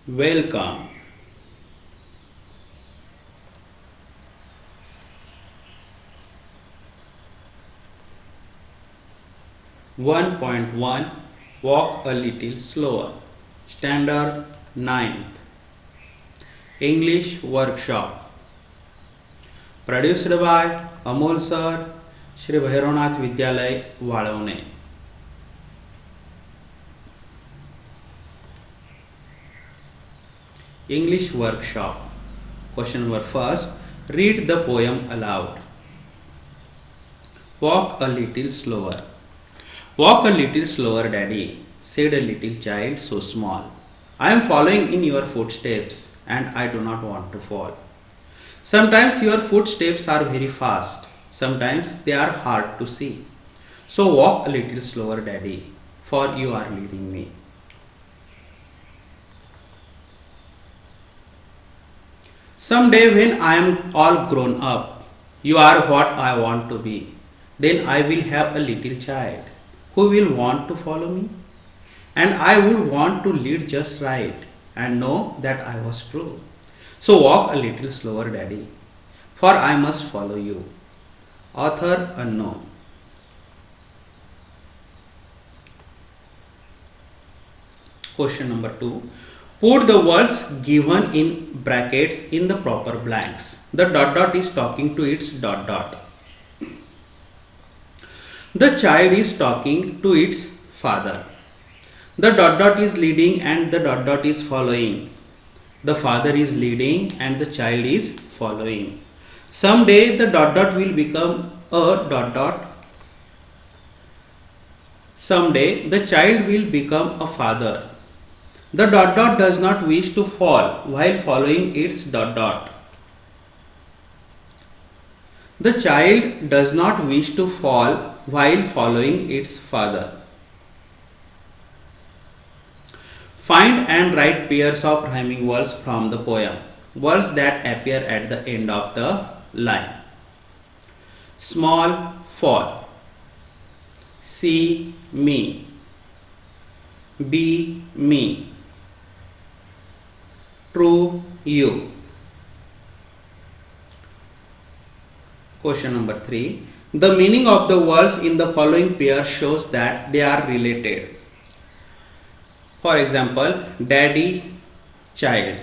Welcome. 1.1 Walk a little slower. Standard 9th English Workshop. Produced by Amol Sir, Shri Bhairanath Vidyalay, Valone. English Workshop. Question number first. Read the poem aloud. Walk a little slower. Walk a little slower, Daddy, said a little child so small. I am following in your footsteps and I do not want to fall. Sometimes your footsteps are very fast, sometimes they are hard to see. So walk a little slower, Daddy, for you are leading me. Someday when I am all grown up, you are what I want to be. Then I will have a little child who will want to follow me. And I would want to lead just right and know that I was true. So walk a little slower, Daddy, for I must follow you. Author unknown. Question number 2. Put the words given in brackets in the proper blanks. The dot dot is talking to its dot dot. The child is talking to its father. The dot dot is leading and the dot dot is following. The father is leading and the child is following. Someday the dot dot will become a dot dot. Someday the child will become a father. The dot dot does not wish to fall while following its dot dot. The child does not wish to fall while following its father. Find and write pairs of rhyming words from the poem. Words that appear at the end of the line. Small fall. See me. Be me. True you. Question number 3. The meaning of the words in the following pair shows that they are related. For example, daddy, child,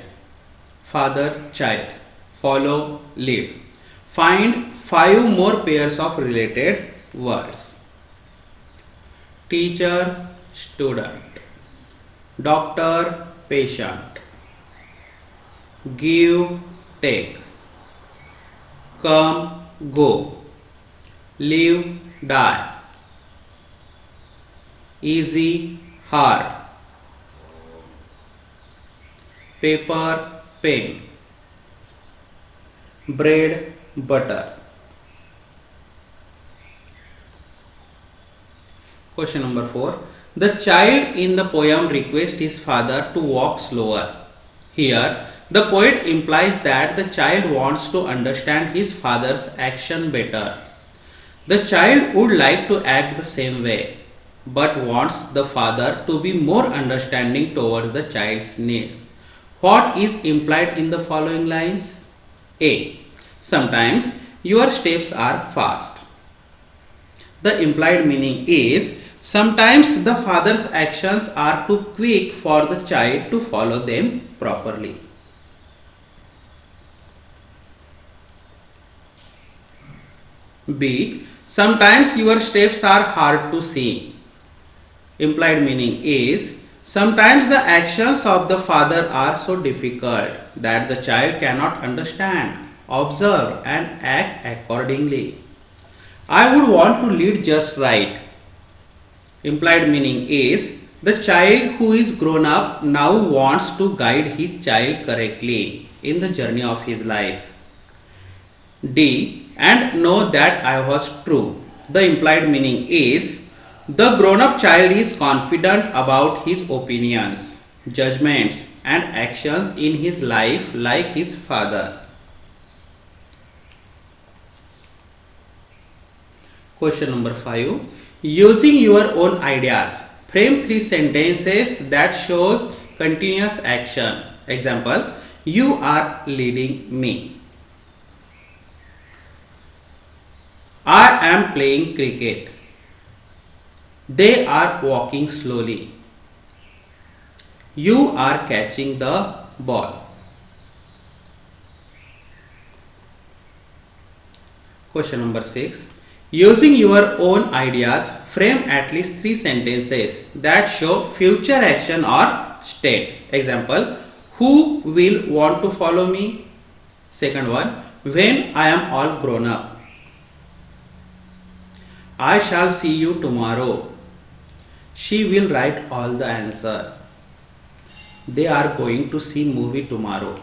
father, child, follow, lead. Find 5 more pairs of related words. Teacher, student, doctor, patient, give, take, come, go, live, die, easy, hard, paper, pen, bread, butter. Question number 4. The child in the poem requests his father to walk slower. Here, the poet implies that the child wants to understand his father's action better. The child would like to act the same way, but wants the father to be more understanding towards the child's need. What is implied in the following lines? A. Sometimes your steps are fast. The implied meaning is sometimes the father's actions are too quick for the child to follow them properly. B. Sometimes your steps are hard to see. Implied meaning is sometimes the actions of the father are so difficult that the child cannot understand, observe and act accordingly. I would want to lead just right. Implied meaning is the child who is grown up now wants to guide his child correctly in the journey of his life. D. And know that I was true. The implied meaning is the grown-up child is confident about his opinions, judgments and actions in his life like his father. Question number 5. Using your own ideas, frame 3 sentences that show continuous action. Example, you are leading me. I am playing cricket. They are walking slowly. You are catching the ball. Question number 6. Using your own ideas, frame at least 3 sentences that show future action or state. Example, who will want to follow me? Second one, when I am all grown up. I shall see you tomorrow. She will write all the answer. They are going to see movie tomorrow.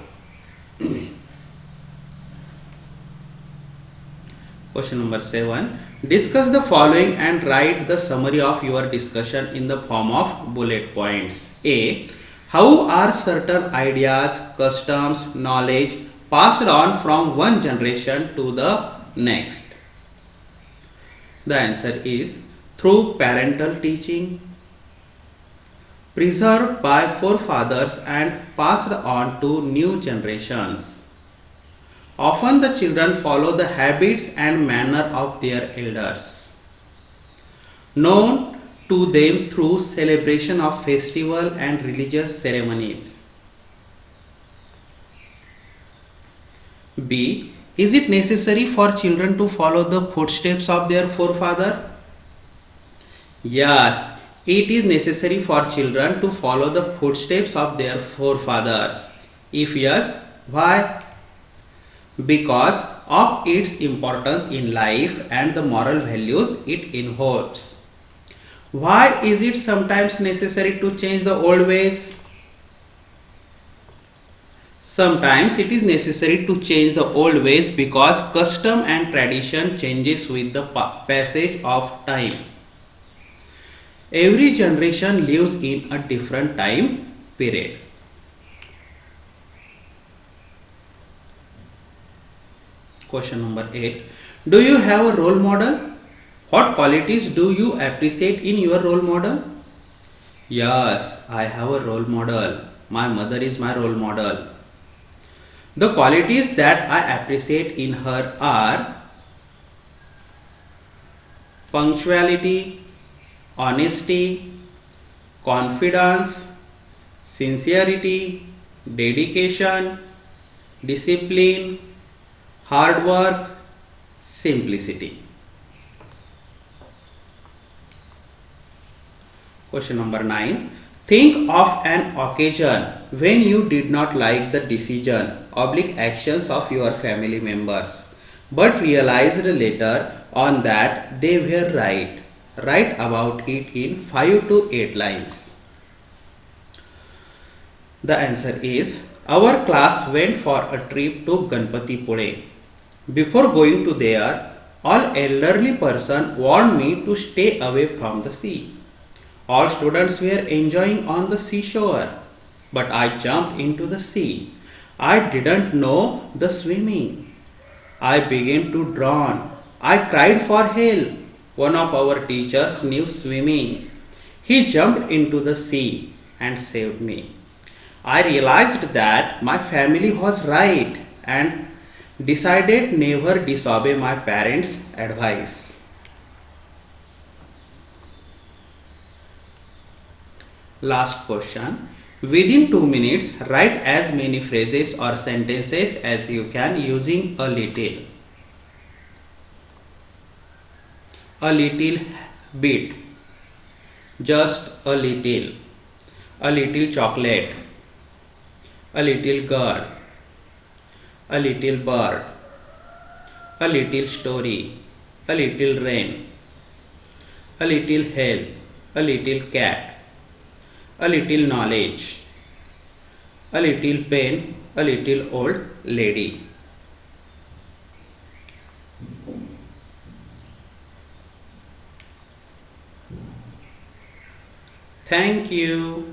Question number 7. Discuss the following and write the summary of your discussion in the form of bullet points. A. How are certain ideas, customs, knowledge passed on from one generation to the next? The answer is through parental teaching, preserved by forefathers and passed on to new generations. Often the children follow the habits and manner of their elders. Known to them through celebration of festival and religious ceremonies. B. Is it necessary for children to follow the footsteps of their forefather? Yes, it is necessary for children to follow the footsteps of their forefathers. If yes, why? Because of its importance in life and the moral values it involves. Why is it sometimes necessary to change the old ways? Sometimes it is necessary to change the old ways because custom and tradition changes with the passage of time. Every generation lives in a different time period. Question number 8. Do you have a role model? What qualities do you appreciate in your role model? Yes, I have a role model. My mother is my role model. The qualities that I appreciate in her are punctuality, honesty, confidence, sincerity, dedication, discipline, hard work, simplicity. Question number 9. Think of an occasion when you did not like the decision oblique actions of your family members, but realized later on that they were right. Write about it in 5 to 8 lines. The answer is, our class went for a trip to Ganpati Pule. Before going to there, all elderly person warned me to stay away from the sea. All students were enjoying on the seashore, but I jumped into the sea. I didn't know the swimming. I began to drown. I cried for help. One of our teachers knew swimming. He jumped into the sea and saved me. I realized that my family was right and decided never disobey my parents' advice. Last question. Within 2 minutes, write as many phrases or sentences as you can using a little. A little bit. Just a little. A little chocolate. A little girl. A little bird. A little story. A little rain. A little help. A little cat. A little knowledge, a little pain, a little old lady. Thank you.